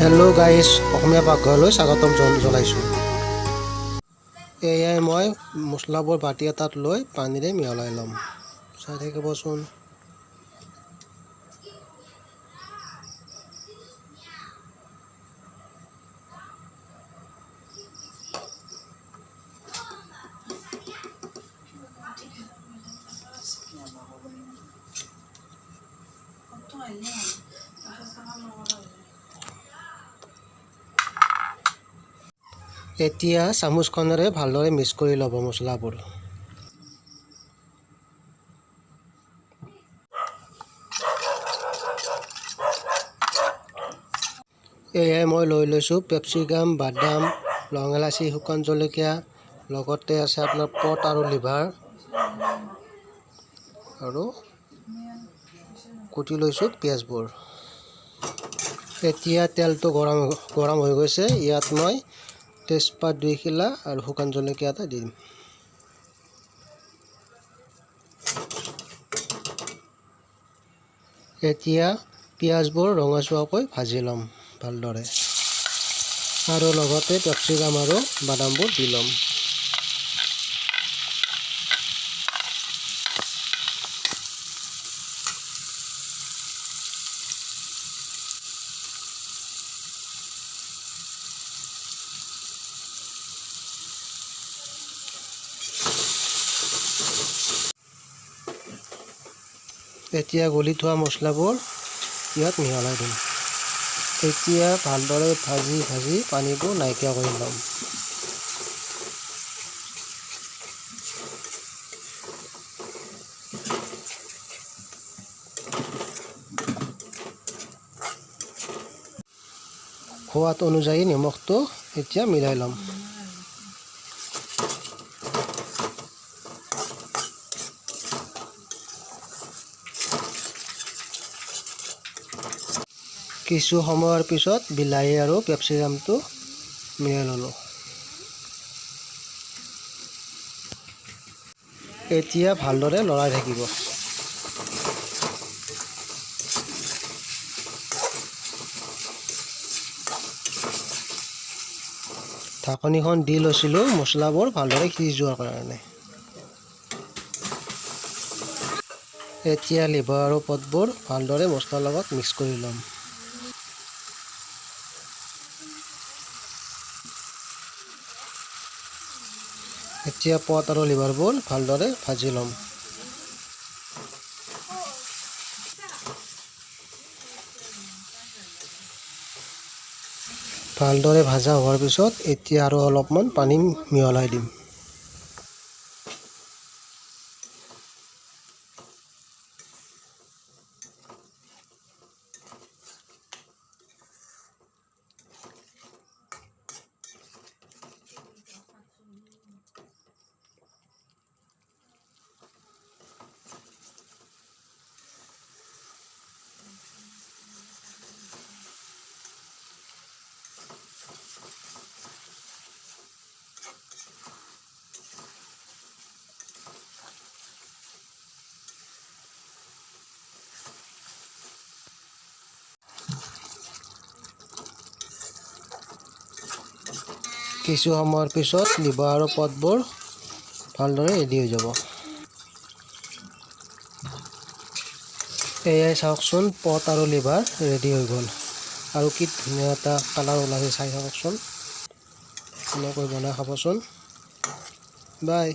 Hello' guys, অসমীয়া পাকঘৰলৈ স্বাগতম জনাইছোঁ। এয়াই মই মছলাবোৰ বাতি এটাত লৈ পানীৰে মিহলাই ল'ম। চাই থাকিবচোন। এতিয়া চামুচখনেৰে ভালদৰে মিক্স কৰি ল'ব মছলাবোৰ। এয়াই মই লৈ লৈছোঁ কেপচিকাম, বাদাম, লং ইলাচি, শুকান জলকীয়া, লগতে আছে আপোনাৰ পট আৰু লিভাৰ, আৰু কুটি লৈছোঁ পিঁয়াজবোৰ। এতিয়া তেলটো গৰম হৈ গৈছে। ইয়াত মই তেজপাত 2 খিলা আৰু শুকান জলকীয়া এটা দিম। এতিয়া পিঁয়াজবোৰ ৰঙচুৱাকৈ ভাজি ল'ম ভালদৰে, আৰু লগতে কেপচিকাম আৰু বাদামবোৰ দি ল'ম। এতিয়া গলি থোৱা মছলাবোৰ ইয়াত মিহলাই দিম। এতিয়া ভালদৰে ভাজি পানীবোৰ নাইকিয়া কৰি ল'ম। সোৱাদ অনুযায়ী নিমখটো এতিয়া মিলাই ল'ম। কিছু সময়ৰ পিছত বিলাহী আৰু কেপচিকামটো মিলাই ল'লোঁ। এতিয়া ভালদৰে লৰাই থাকিব। ঢাকনিখন দি লৈছিলোঁ মছলাবোৰ ভালদৰে সিজি যোৱাৰ কাৰণে। এতিয়া লিভাৰ আৰু পটবোৰ ভালদৰে মছলাৰ লগত মিক্স কৰি ল'ম। এতিয়া পট আৰু লিভাৰবোৰ ভালদৰে ভাজি ল'ম। ভালদৰে ভাজা হোৱাৰ পিছত এতিয়া আৰু অলপমান পানী মিহলাই দিম। কিছু সময়ৰ পিছত লিভাৰ আৰু পটবোৰ ভালদৰে ৰেডি হৈ যাব। এয়াই চাওকচোন, পট আৰু লিভাৰ ৰেডি হৈ গ'ল, আৰু কি ধুনীয়া এটা কালাৰ ওলাইছে চাই চাওকচোন। এনেকৈ বনাই খাবচোন। বাই।